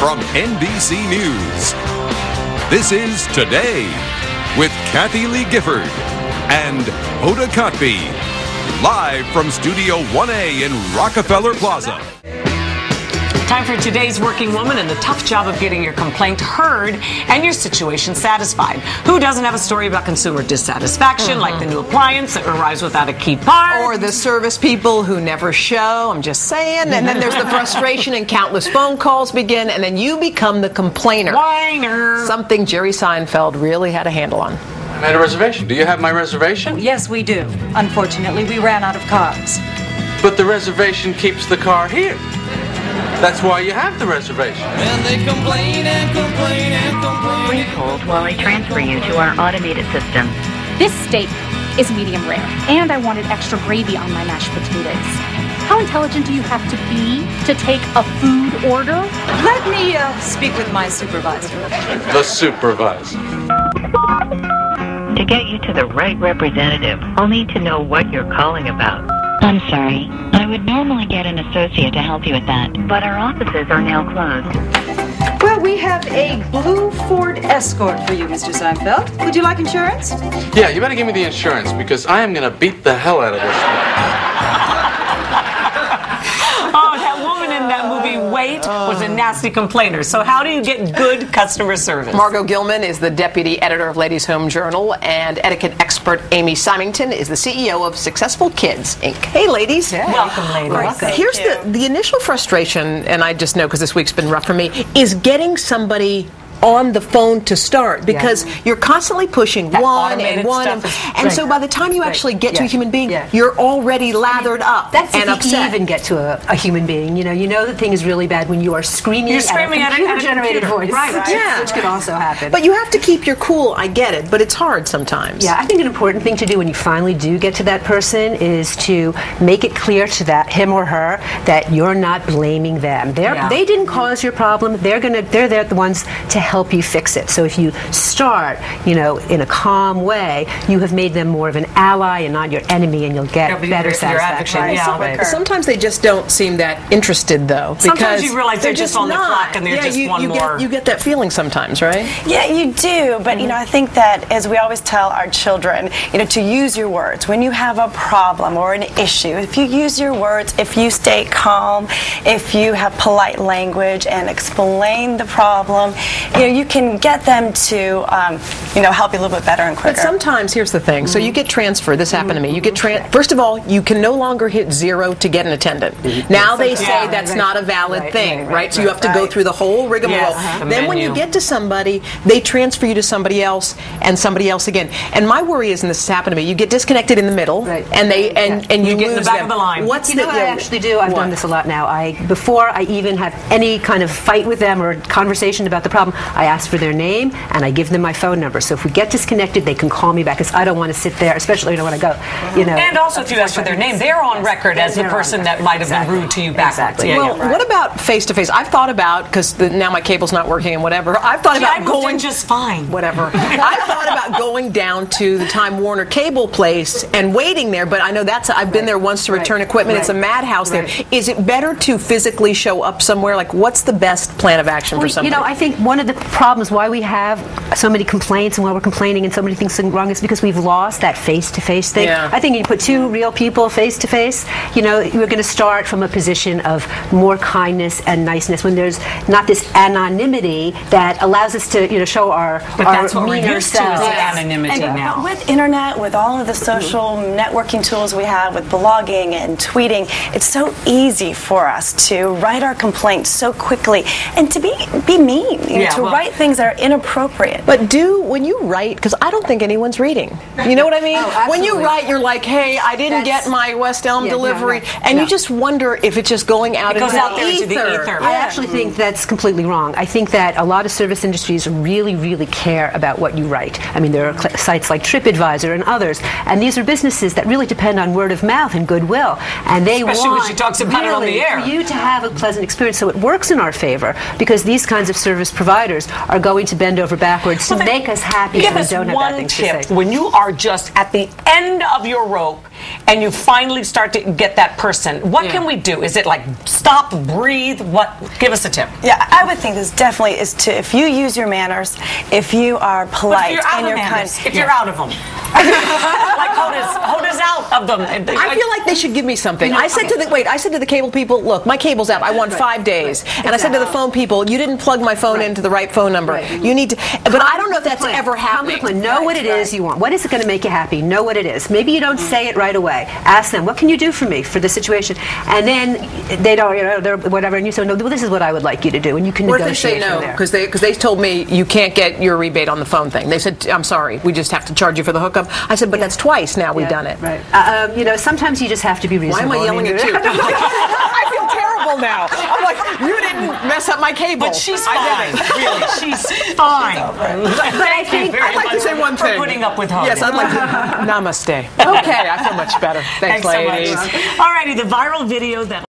from NBC News. This is Today with Kathy Lee Gifford and Hoda Kotb, live from Studio 1A in Rockefeller Plaza. Time for today's working woman and the tough job of getting your complaint heard and your situation satisfied. Who doesn't have a story about consumer dissatisfaction, like the new appliance that arrives without a key part? Or the service people who never show, I'm just saying. And then there's the frustration and countless phone calls begin, and then you become the complainer. Whiner. Something Jerry Seinfeld really had a handle on. I made a reservation. Do you have my reservation? Yes, we do. Unfortunately, we ran out of cars. But the reservation keeps the car here. That's why you have the reservation. And they complain and complain and complain. Please hold while I transfer you to our automated system. This steak is medium rare, and I wanted extra gravy on my mashed potatoes. How intelligent do you have to be to take a food order? Let me speak with my supervisor. The supervisor. To get you to the right representative, I'll need to know what you're calling about. I'm sorry. I would normally get an associate to help you with that, but our offices are now closed. Well, we have a blue Ford Escort for you, Mr. Seinfeld. Would you like insurance? Yeah, you better give me the insurance because I am going to beat the hell out of this one. Oh, that woman in that movie, Wait, was a nasty complainer. So how do you get good customer service? Margot Gillman is the deputy editor of Ladies' Home Journal, and etiquette expert Amy Symington is the CEO of Successful Kids, Inc. Hey, ladies. Yeah. Welcome, ladies. Right. Here's the initial frustration, and I just know because this week's been rough for me, is getting somebody on the phone to start, because you're constantly pushing that one and one, and so by the time you actually get to a human being, you're already lathered up that's and if upset. you even get to a human being. You know the thing is really bad when you are screaming at a computer-generated voice, right? Yeah. Which could also happen. But you have to keep your cool. I get it, but it's hard sometimes. Yeah, I think an important thing to do when you finally do get to that person is to make it clear to that him or her that you're not blaming them. They didn't cause your problem. They're there the ones to help you fix it. So if you start, in a calm way, you have made them more of an ally and not your enemy, and you'll get better satisfaction. Sometimes they just don't seem that interested, though. Sometimes you realize they're just on the clock and they're just one more. You get that feeling sometimes, right? Yeah, you do. But, I think that, as we always tell our children, to use your words. When you have a problem or an issue, if you use your words, if you stay calm, if you have polite language and explain the problem, you can get them to, help you a little bit better and quicker. But sometimes, here's the thing. So you get transferred. This happened to me. You get first of all, you can no longer hit 0 to get an attendant. Now they say that's not a valid thing, right? So you have to go through the whole rigmarole. Then when you get to somebody, they transfer you to somebody else and somebody else again. And my worry is, and this has happened to me, you get disconnected in the middle, and they and you get in the back them. of the line. What I actually do? I've done this a lot now. Before I even have any kind of fight with them or conversation about the problem, I ask for their name and I give them my phone number. So if we get disconnected, they can call me back, because I don't want to sit there, especially when I go. And also, if you ask for their name, they're on record as the person that might have been rude to you backwards. What about face to face? I've thought about, because now my cable's not working and whatever. I've thought about going just fine. Whatever. I've thought about going down to the Time Warner cable place and waiting there, but I know I've been there once to return equipment. It's a madhouse there. Is it better to physically show up somewhere? Like, what's the best plan of action for somebody? I think one of the problems why we have so many complaints and why we're complaining and so many things wrong is because we've lost that face-to-face thing. I think you put two real people face-to-face, you're going to start from a position of more kindness and niceness when there's not this anonymity that allows us to, show our that's what meaner we're used to, is the selves. anonymity now. But with internet, with all of the social networking tools we have, with blogging and tweeting, it's so easy for us to write our complaints so quickly and to be mean, to write things that are inappropriate. But when you write, because I don't think anyone's reading. You know what I mean? When you write, you're like, hey, I didn't get my West Elm delivery, and you just wonder if it's just going out into the ether. I actually think that's completely wrong. I think that a lot of service industries really, really care about what you write. I mean, there are sites like TripAdvisor and others, and these are businesses that really depend on word of mouth and goodwill, and they especially want when she talks about it on the air for you to have a pleasant experience. So it works in our favor, because these kinds of service providers are going to bend over backwards to make us happy, and we don't have bad things to say. When you are just at the end of your rope and you finally start to get that person, what can we do? Is it like stop, breathe? What? Give us a tip. Yeah, I would think this definitely is to, if you use your manners, if you are polite, and you're kind, if you're out of them. Like Hoda's out of them. I feel like they should give me something. I said to the cable people, look, my cable's out. I want 5 days. And I said to the phone people, you didn't plug my phone into the right phone number. You need to. But I don't know if that's ever happening. Know what it is you want. What is it going to make you happy? Know what it is. Maybe you don't say it right away. Ask them, what can you do for me for this situation? And then they don't, they're whatever, and you say, no, well, this is what I would like you to do, and you can negotiate. Or if they say no, because they told me you can't get your rebate on the phone thing. They said, I'm sorry, we just have to charge you for the hookup. I said, but that's twice now we've done it. Right. You know, sometimes you just have to be reasonable. Why am I yelling at you? I feel terrible now. I'm like, you didn't mess up my cable. But she's fine. Really, she's fine. But I think I'd like to say one thing. For putting up with Hoda. Yes, I'd like to. Namaste. Okay, I feel much better. Thanks ladies. So much. All righty, the viral video that